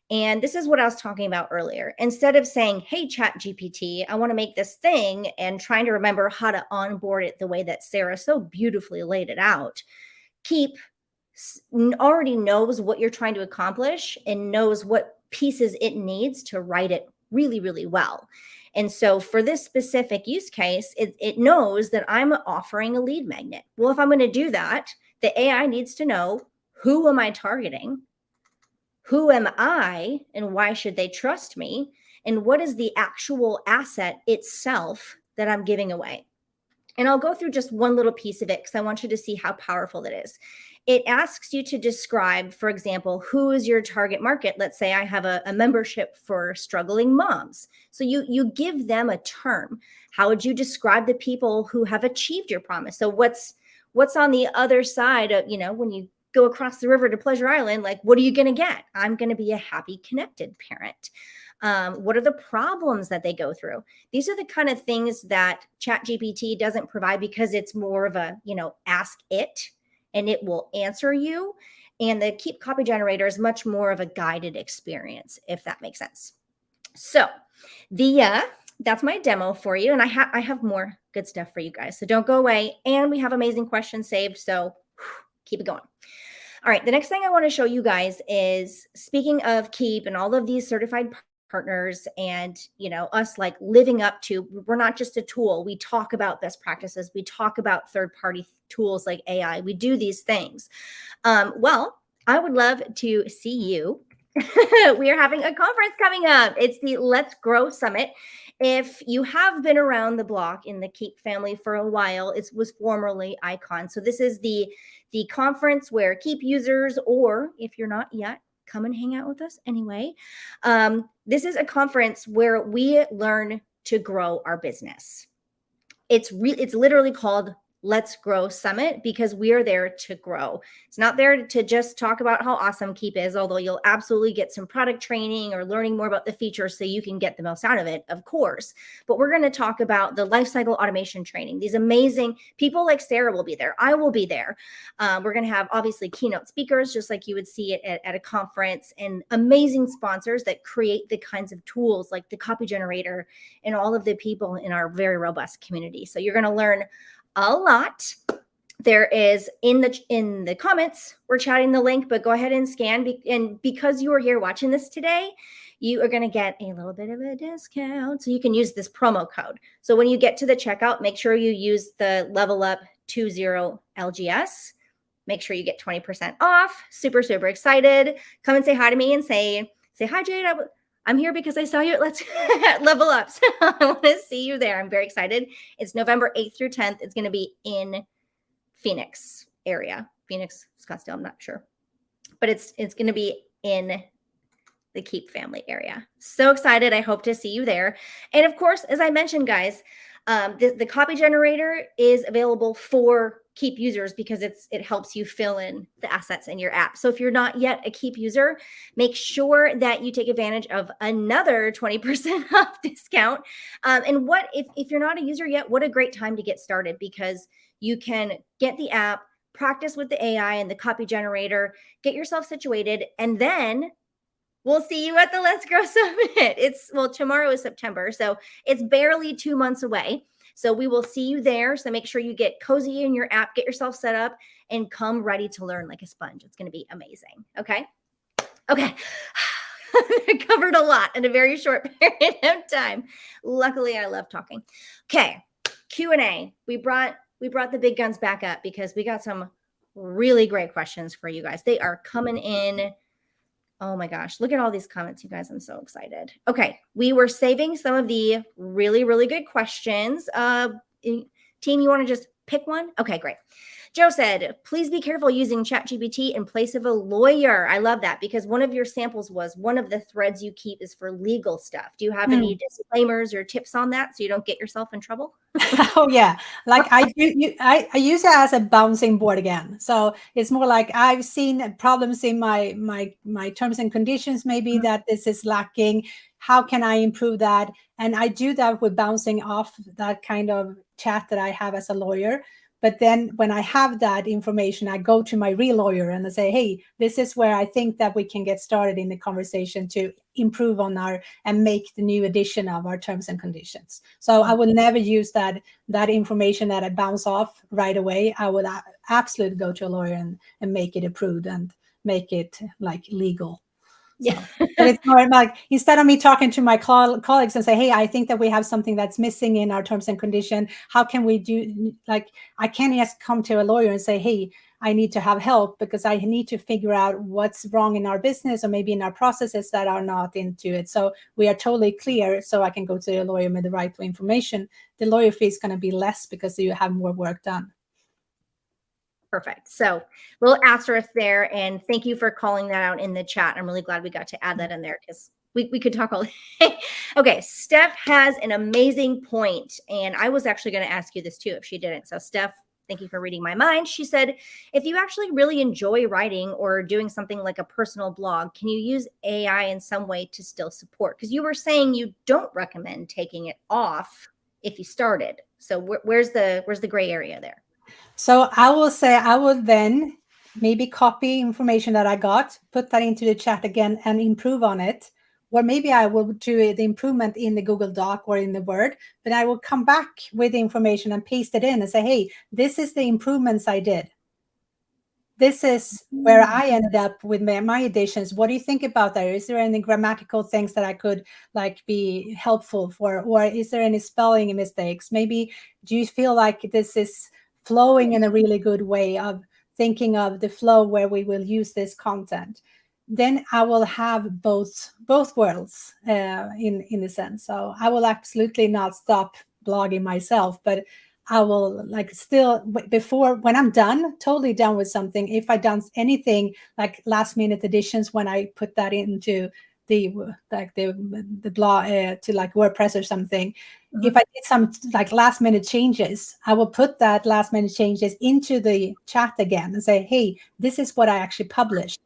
And this is what I was talking about earlier. Instead of saying, hey, Chat GPT, I want to make this thing and trying to remember how to onboard it the way that Sarah so beautifully laid it out, Keap already knows what you're trying to accomplish and knows what pieces it needs to write it really, really well. And so for this specific use case, it knows that I'm offering a lead magnet. Well, if I'm going to do that, the AI needs to know, who am I targeting? Who am I and why should they trust me? And what is the actual asset itself that I'm giving away? And I'll go through just one little piece of it because I want you to see how powerful it is. It asks you to describe, for example, who is your target market? Let's say I have a membership for struggling moms. So you give them a term. How would you describe the people who have achieved your promise? So what's on the other side of, when you go across the river to Pleasure Island, like, what are you going to get? I'm going to be a happy, connected parent. What are the problems that they go through? These are the kind of things that ChatGPT doesn't provide because it's more of a, ask it and it will answer you. And the Keap copy generator is much more of a guided experience, if that makes sense. So that's my demo for you. And I have more good stuff for you guys. So don't go away. And we have amazing questions saved. So keep it going. All right. The next thing I want to show you guys is, speaking of Keap and all of these certified partners and, us like living up to, we're not just a tool. We talk about best practices. We talk about third-party tools like AI. We do these things. Well, I would love to see you. We are having a conference coming up. It's the Let's Grow Summit. If you have been around the block in the Keap family for a while, it was formerly Icon. So this is the conference where Keap users, or if you're not yet, come and hang out with us anyway. This is a conference where we learn to grow our business. It's literally called Let's Grow Summit because we are there to grow. It's not there to just talk about how awesome Keap is, although you'll absolutely get some product training or learning more about the features so you can get the most out of it, of course. But we're going to talk about the lifecycle automation training. These amazing people like Sarah will be there. I will be there. We're going to have obviously keynote speakers, just like you would see it at a conference, and amazing sponsors that create the kinds of tools like the copy generator and all of the people in our very robust community. So you're going to learn a lot. There is in the comments, we're chatting the link, but go ahead and scan. And because you are here watching this today, you are going to get a little bit of a discount. So you can use this promo code. So when you get to the checkout, make sure you use the level up 20 LGS. Make sure you get 20% off. Super, super excited. Come and say hi to me and say hi, Jade. I'm here because I saw you at Let's Level Up. So I want to see you there. I'm very excited. It's November 8th through 10th. It's going to be in Phoenix area. Phoenix, Scottsdale, I'm not sure. But it's going to be in the Keap family area. So excited. I hope to see you there. And of course, as I mentioned, guys, the copy generator is available for Keap users because it helps you fill in the assets in your app. So if you're not yet a Keap user, make sure that you take advantage of another 20% off discount. And what if you're not a user yet, what a great time to get started, because you can get the app, practice with the AI and the copy generator, get yourself situated, and then we'll see you at the Let's Grow Summit. Tomorrow is September, so it's barely 2 months away. So we will see you there. So make sure you get cozy in your app, get yourself set up, and come ready to learn like a sponge. It's going to be amazing. Okay. I covered a lot in a very short period of time. Luckily, I love talking. Okay. Q&A. We brought the big guns back up because we got some really great questions for you guys. They are coming in. Oh my gosh, look at all these comments, you guys. I'm so excited. Okay, we were saving some of the really, really good questions. Team, you want to just pick one? Okay, great. Joe said, please be careful using ChatGPT in place of a lawyer. I love that because one of your samples was one of the threads you keep is for legal stuff. Do you have any disclaimers or tips on that so you don't get yourself in trouble? Oh yeah, like I use it as a bouncing board again. So it's more like I've seen problems in my terms and conditions, maybe that this is lacking. How can I improve that? And I do that with bouncing off that kind of chat that I have as a lawyer. But then when I have that information, I go to my real lawyer and I say, hey, this is where I think that we can get started in the conversation to improve on and make the new edition of our terms and conditions. So I will never use that information that I bounce off right away. I would absolutely go to a lawyer and make it approved and make it like legal. So, Yeah. but it's more like, instead of me talking to my colleagues and say, hey, I think that we have something that's missing in our terms and condition. How can we do, like, I can't just come to a lawyer and say, hey, I need to have help because I need to figure out what's wrong in our business or maybe in our processes that are not into it. So we are totally clear. So I can go to a lawyer with the right information. The lawyer fee is going to be less because you have more work done. Perfect. So little asterisk there. And thank you for calling that out in the chat. I'm really glad we got to add that in there because we could talk all day. Okay. Steph has an amazing point. And I was actually going to ask you this too, if she didn't. So Steph, thank you for reading my mind. She said, if you actually really enjoy writing or doing something like a personal blog, can you use AI in some way to still support? Because you were saying you don't recommend taking it off if you started. So where's the gray area there? So I will say I will then maybe copy information that I got, put that into the chat again and improve on it. Or maybe I will do the improvement in the Google Doc or in the Word, but I will come back with the information and paste it in and say, hey, this is the improvements I did. This is where I ended up with my additions. What do you think about that? Is there any grammatical things that I could like be helpful for? Or is there any spelling mistakes? Maybe do you feel like this is flowing in a really good way of thinking of the flow where we will use this content? Then I will have both worlds in a sense. So I will absolutely not stop blogging myself, but I will like still before when I'm done, totally done with something. If I done anything like last minute additions, when I put that into the blog to like WordPress or something, if I did some like last minute changes, I will put that last minute changes into the chat again and say, hey, this is what I actually published.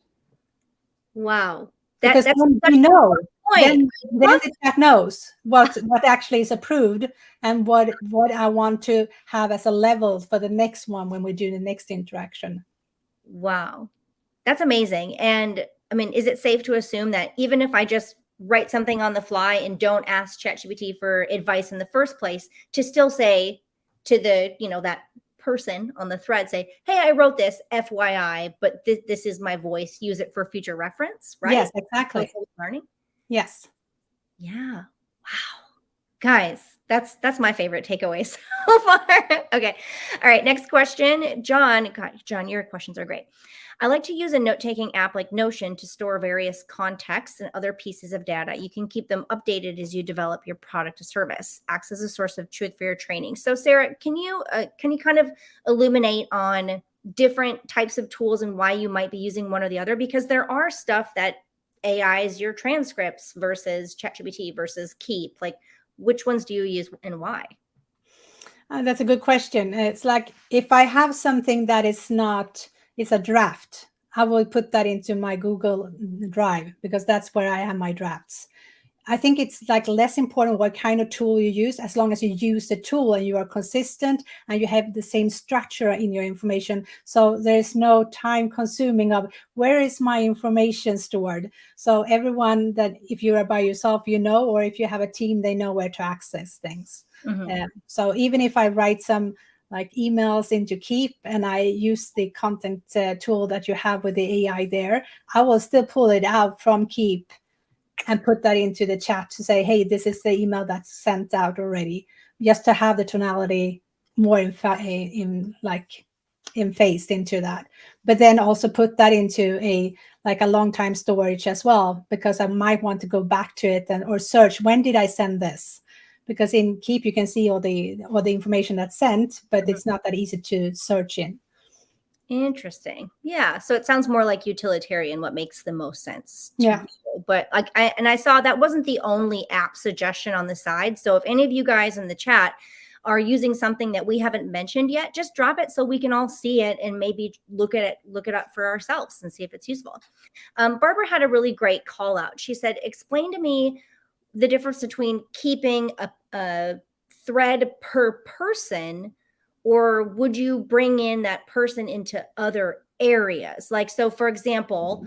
Wow. Because That's then such you know, a point. then the chat knows what actually is approved and what I want to have as a level for the next one when we do the next interaction. Wow. That's amazing. And I mean, is it safe to assume that even if I just write something on the fly and don't ask ChatGPT for advice in the first place, to still say to the, that person on the thread, say, hey, I wrote this FYI, but this is my voice. Use it for future reference, right? Yes, exactly. Learning. Yes. Yeah. Wow. Guys, that's my favorite takeaway so far. Okay. All right. Next question. John, your questions are great. I like to use a note-taking app like Notion to store various contexts and other pieces of data. You can keep them updated as you develop your product or service. Acts as a source of truth for your training. So, Sarah, can you kind of illuminate on different types of tools and why you might be using one or the other? Because there are stuff that AI is your transcripts versus ChatGPT versus Keap. Like, which ones do you use and why? That's a good question. It's like if I have something that is not, it's a draft, I will put that into my Google Drive because that's where I have my drafts. I think it's like less important what kind of tool you use, as long as you use the tool and you are consistent and you have the same structure in your information. So there's no time consuming of where is my information stored. So everyone that if you are by yourself, or if you have a team, they know where to access things. So even if I write some like emails into Keap and I use the content tool that you have with the AI there, I will still pull it out from Keap and put that into the chat to say, hey, this is the email that's sent out already, just to have the tonality more phased into that. But then also put that into a long time storage as well, because I might want to go back to it or search, when did I send this? Because in Keap, you can see all the information that's sent, but it's not that easy to search in. Interesting. Yeah. So it sounds more like utilitarian, what makes the most sense. Yeah. But I saw that wasn't the only app suggestion on the side. So if any of you guys in the chat are using something that we haven't mentioned yet, just drop it so we can all see it and maybe look it up for ourselves and see if it's useful. Barbara had a really great call out. She said, explain to me the difference between keeping a thread per person, or would you bring in that person into other areas? Like, so for example,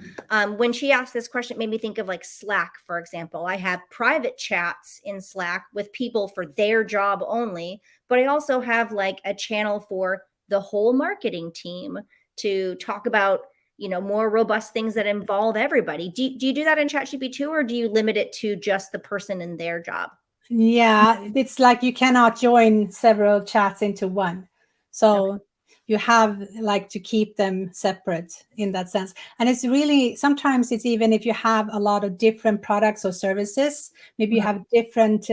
when she asked this question, it made me think of like Slack, for example. I have private chats in Slack with people for their job only, but I also have like a channel for the whole marketing team to talk about, you know, more robust things that involve everybody. Do you do that in ChatGPT, or do you limit it to just the person and their job? Yeah, it's like you cannot join several chats into one. So you have like to keep them separate in that sense. And it's really, sometimes it's even if you have a lot of different products or services, maybe you have different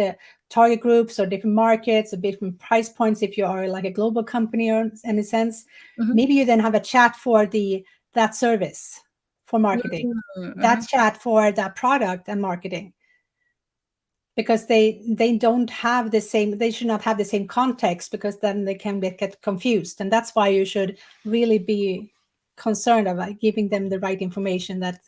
target groups or different markets or different price points. If you are like a global company or in a sense, maybe you then have a chat for that service for marketing, that chat for that product and marketing, because they don't have the same, they should not have the same context, because then they can get confused. And that's why you should really be concerned about giving them the right information, that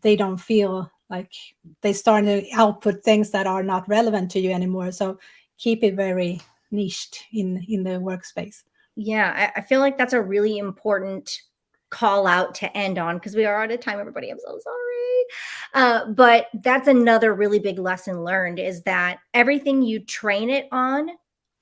they don't feel like they start to output things that are not relevant to you anymore. So keep it very niched in the workspace. Yeah, I feel like that's a really important call out to end on, because we are out of time, everybody. I'm so sorry. But that's another really big lesson learned, is that everything you train it on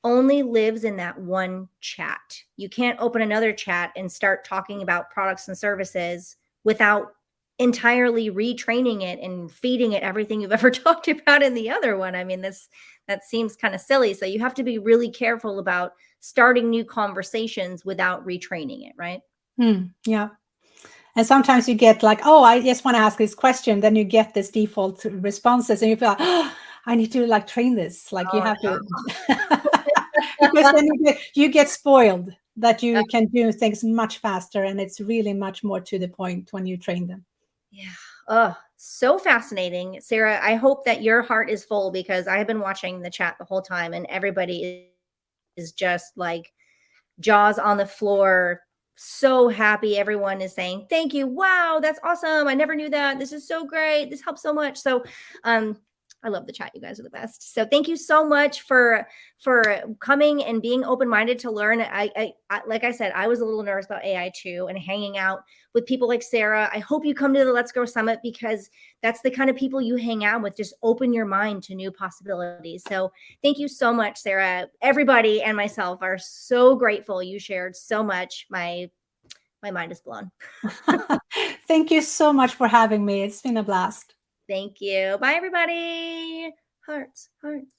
only lives in that one chat. You can't open another chat and start talking about products and services without entirely retraining it and feeding it everything you've ever talked about in the other one. I mean, that seems kind of silly. So you have to be really careful about starting new conversations without retraining it, right? Yeah. And sometimes you get like, oh, I just want to ask this question. Then you get this default responses and you feel like, oh, I need to like train this. Like you have to, because then you get spoiled that you can do things much faster. And it's really much more to the point when you train them. Yeah. Oh, so fascinating. Sarah, I hope that your heart is full, because I have been watching the chat the whole time and everybody is just like jaws on the floor, so happy. Everyone is saying, thank you. Wow, that's awesome. I never knew that. This is so great. This helps so much. So I love the chat. You guys are the best. So thank you so much for coming and being open-minded to learn. I like I said, I was a little nervous about AI too, and hanging out with people like Sarah. I hope you come to the Let's Grow Summit, because that's the kind of people you hang out with. Just open your mind to new possibilities. So thank you so much, Sarah. Everybody and myself are so grateful. You shared so much. My mind is blown. Thank you so much for having me. It's been a blast. Thank you. Bye, everybody. Hearts, hearts.